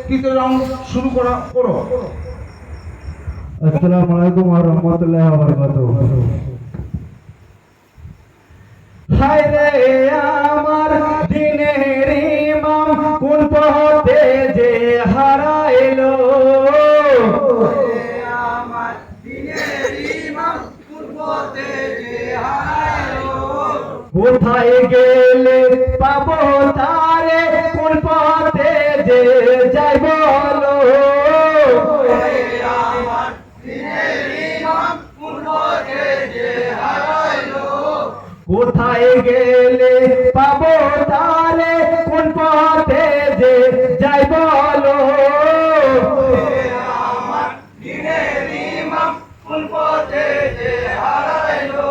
তৃতীয় রাউন্ড শুরু করো। আসসালামু আলাইকুম ওয়া রাহমাতুল্লাহি ওয়া বারাকাতুহু। হায় রে আমার দিনের ইমাম কোন পথে যে হারাইলো, আমার দিনের ইমাম কোন পথে যে হারাইলো, কোথায় গেলে পাবো তারে, কোন পথে যে যাই বলো। আমার দিনের ইমাম কোন পথে যে হারাইলো, কোথায় গেলে পাবো তারে, কোন পথে যে যাই বলো। আমার দিনের ইমাম কোন পথে যে হারাইলো,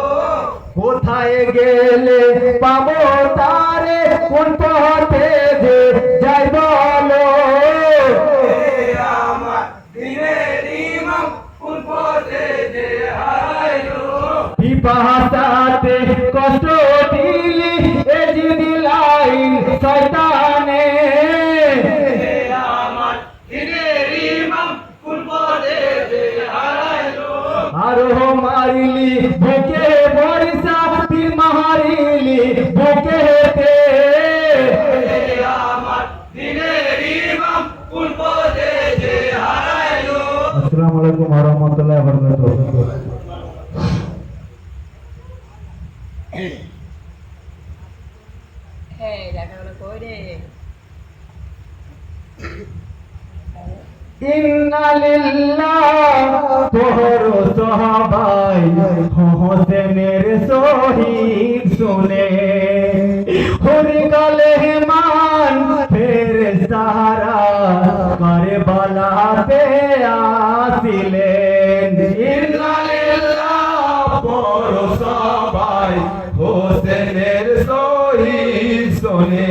কোথায় গেলে পাবো তারে, কোন পথে যে যাই বলো। আমার দিনের ইমাম কোন পথে যে হারাইলো, বিপাশাতে কষ্ট দিলি এ দিলাই শয়তানে, আমার দিনের ইমাম কোন পথে যে হারাইলো, আরো মারিলি বুকে বরিশা, তীর মারিলি বুকেতে। আমার দিনের ইমাম কোন পথে যে হারাইলো। আসসালামু আলাইকুম ওয়া রাহমাতুল্লাহি ওয়া বারাকাতুহু। এই দেখাগুলো কই রে? ইন্না লিল্লাহ তোর সহাবাই হোসেনের শহীদ শুনে হরি গলে মান ফেরেশতারা কারবালাতে আসিলেন। ইন্না লিল্লাহ তোর সহাবাই হোসেনের শহীদ শুনে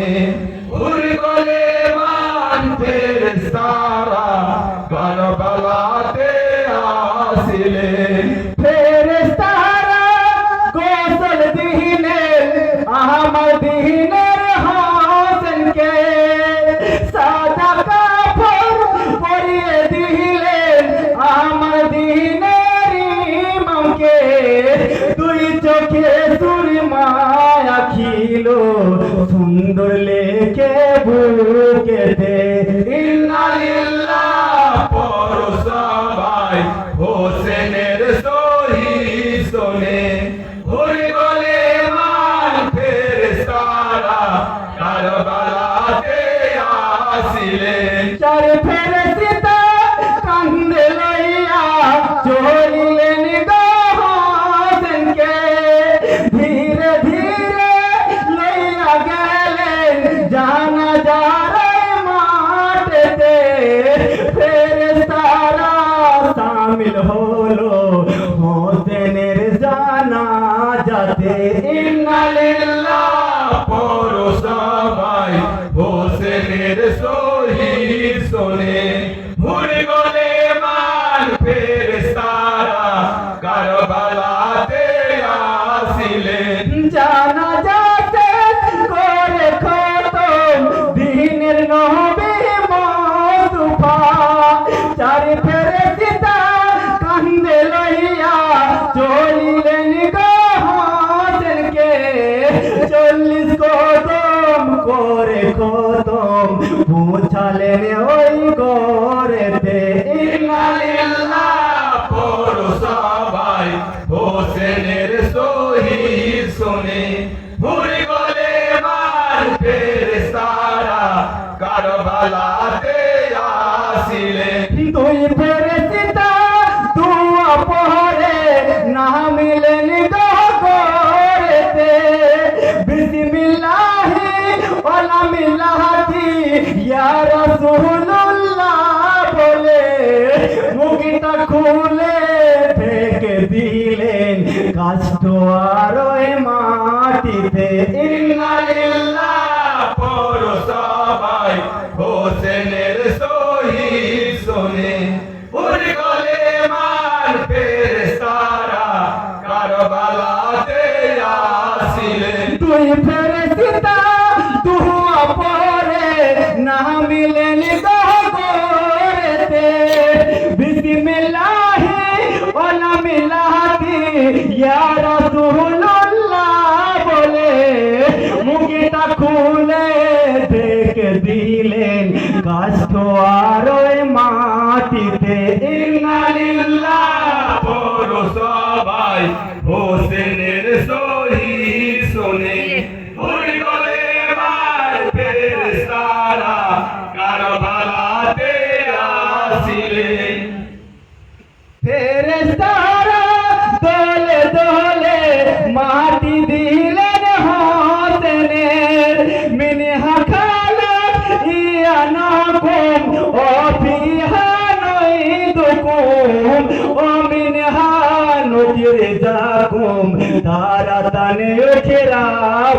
হরি গলে মান ফেরেশতারা কারবালাতে আসিলেন। ফেরেশতারা গোসল দিলেন আহমদিনের হোসেনকে, সাদা কাপড় পরিয়ে দিলেন আহমদিনের ইমামকে। দুই চোখে সুরমা আখিল সুন্দর লেখে বুকেতে। ইন্না লিল্লাহ পর সবাই হোসেনের শহীদ শুনে হরি গলে মান ফেরেশতারা কারবালাতে আসিলেন। চার ফেরেশতা কান্দে লইয়া চলিলেন হোসেনকে, ধীরে ধীরে লইয়া গেলেন জানাজার মাঠেতে। ফেরেশতারা শামিল হলো হোসেনের জানাজাতে। ইন্না লিল্লাহ পর সবাই হোসেনের শহীদ শুনে ভুলে গলে মান ফেরেশতারা কারবালাতে আসিলেন। জানাজাতে করে খতম দিনের নবী মুস্তাফা, চার ফেরেশতা কান্দে লইয়া চলিলেন হোসেনকে। 40 কদম করে খতম পৌঁছালেন ওই ঘরেতে। ইন্না লিল্লাহ পর সবাই হোসেনের শহীদ শুনে ভুলে গলে মান ফেরেশতারা কারবালাতে আসিলেন। দুই ফেরেশতা দুয়া পড়ে নামিলেন ঘরেতে। বিসমিল্লাহি ওয়া মিল্লাতি ইয়া রাসূলুল্লাহ বলে মুখটা খুলে থেকে দিলেন কাষ্ঠ আর ওই মাটিতে। ইন্না লিল্লাহ পর সবাই হোসেনের শহীদ শুনে ভুলে গলে মান ফেরেশতারা কারবালাতে আসিলেন। দুই ফেরেশতা দুয়া পড়ে নামিলেন ইয়া রাসূলুল্লাহ বলে মুখটা খুলে দেখে দিলেন কাষ্ঠ আর ওই মাটিতে ইন্না লিল্লাহ পড়ো সবাই হোসেনের শহীদ শুনে উড়ে গেলে এবার ফেরেশতারা কারবালাতে আসিলেন ফেরেশতারা দলে দলে মাটি দিলেন হোসেনের মিনহা খালাত ইয়ানাকুম ও ফিহা নুইদুকুম ও মিনহা নুখরিজাকুম তারা তানে উঠেরা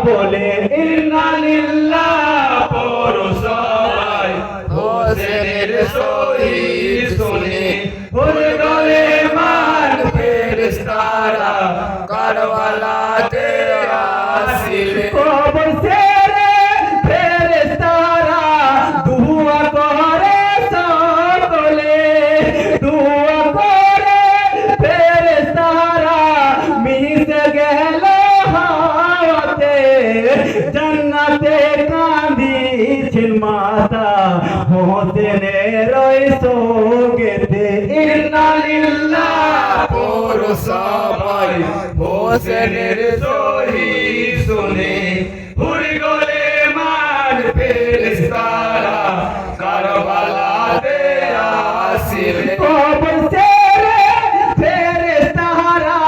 বলে ইন্না লিল্লাহ পড়ো সবাই হোসেনের শহীদ শুনে উড়ে গেলে মান ফেরেশতারা কারবালাতে আসিলেন কবর ছেড়ে ফেরেশতারা দুয়া করে সকলে দুয়া করে ফেরেশতারা মিশে গেল হাওয়াতে জান্নাতে কাঁদিছেন মাতা হোসেনের ওই শোকেতে ইন্না লিল্লাহ পড়ো সবাই হোসেনের শহীদ শুনে উড়ে গেলে মান ফেরেশতারা কারবালাতে আসিলেন কবর ছেড়ে ফেরেশতারা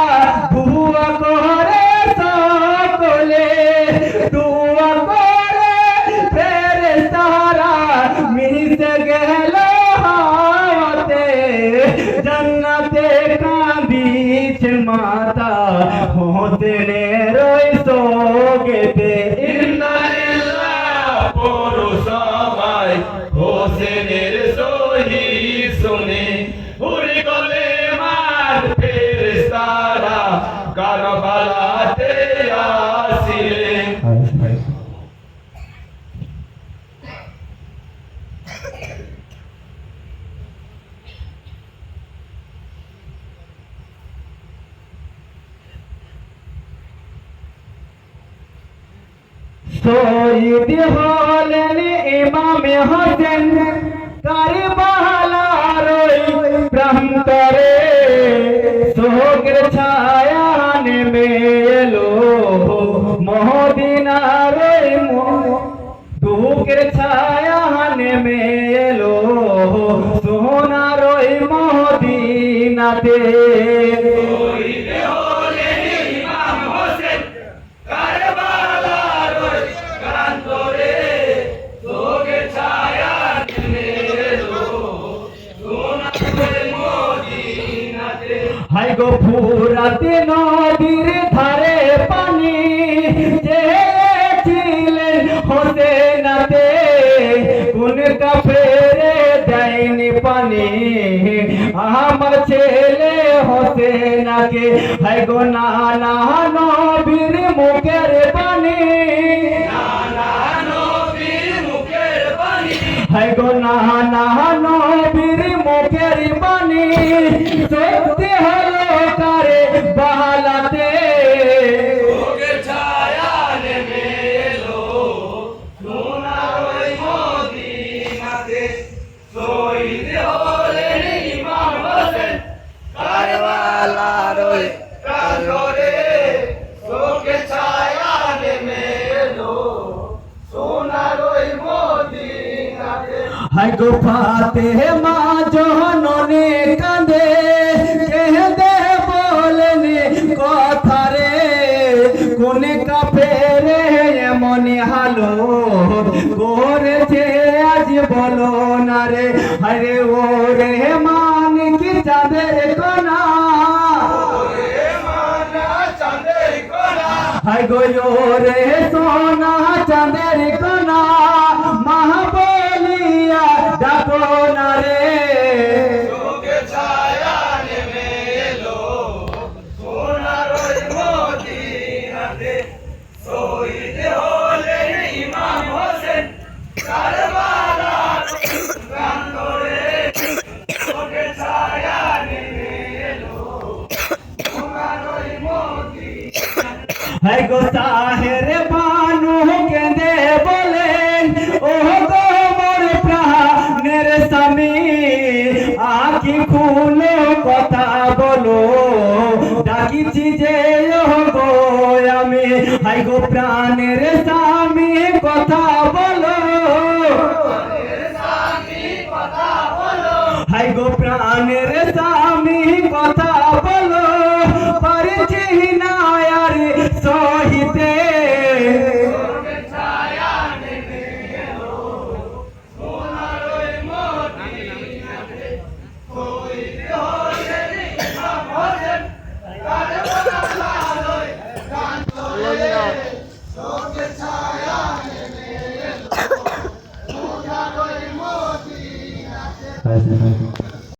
দুয়া করে সকলে দুয়া করে ফেরেশতারা মিশে গেল হাওয়াতে জান্নাতে কাঁদিছেন মাতা হোসেনের ওই শোকেতে ইন্না লিল্লাহ পড়ো সবাই হোসেনের শহীদ শুনে উড়ে গেলে মান ফেরেশতারা কারবালাতে আসিলেন শহীদ হলেন ইমাম হোসেন কারবালার ওই প্রান্তরে শোকের ছায়া নেমে এলো মদিনার ওই দুঃখের ছায়া নেমে এলো সোনার ওই মদিনাতে শহীদ হলেন ইমাম হোসেন কারবালার ওই প্রান্তরে শোকের ছায়া নেমে এলো সোনার মদিনাতে হাই গো ফুরাতে নদীর ধারে পানি চেয়েছিলেন হোসেনাতে কোন কাফেরে দেয়নি পানি আমার ছেলে হোসেনাকে হাই গো নানা নবীর মুখের পানি নানা নবীর মুখের বাণী হাই গো নানা নবীর মুখের পানি সত্যি হলো কারে বালাতে শোকের ছায়া নেমে এলো সোনার ওই মদিনাতে শহীদ হলেন ইমাম হোসেন কারবালার ওই প্রান্তরে শোকের ছায়া নেমে এলো সোনার ওই মদিনাতে হাই গো ফাতেমা জননে কাঁদে কেঁদে বলেন কথা রে কোন কাফেরে এমন হালো করেছে আজ বলো না রে আরে ও রে মান কি চাঁদের কোনা চাঁদের কোনা হাই গো রে সোনা চাঁদের কোনা মহাবলিয়া ডাকো না রে শোকের ছায়া নেমে এলো সোনার ওই মদিনাতে শহীদ হলেন ইমাম হোসেন কারবালার প্রান্তরে শোকের ছায়া নেমে এলো সোনার ওই হাই গো তাহের বানু কেঁদে বলেন ও গো মোর প্রাণের স্বামী আঁখি খুলো কথা বলো ডাকিছি যে ও গো আমি হাই গো প্রাণের স্বামী কথা বলো হাই গো প্রাণের স্বামী কথা বলো পারছি না আর সহিতে Gracias.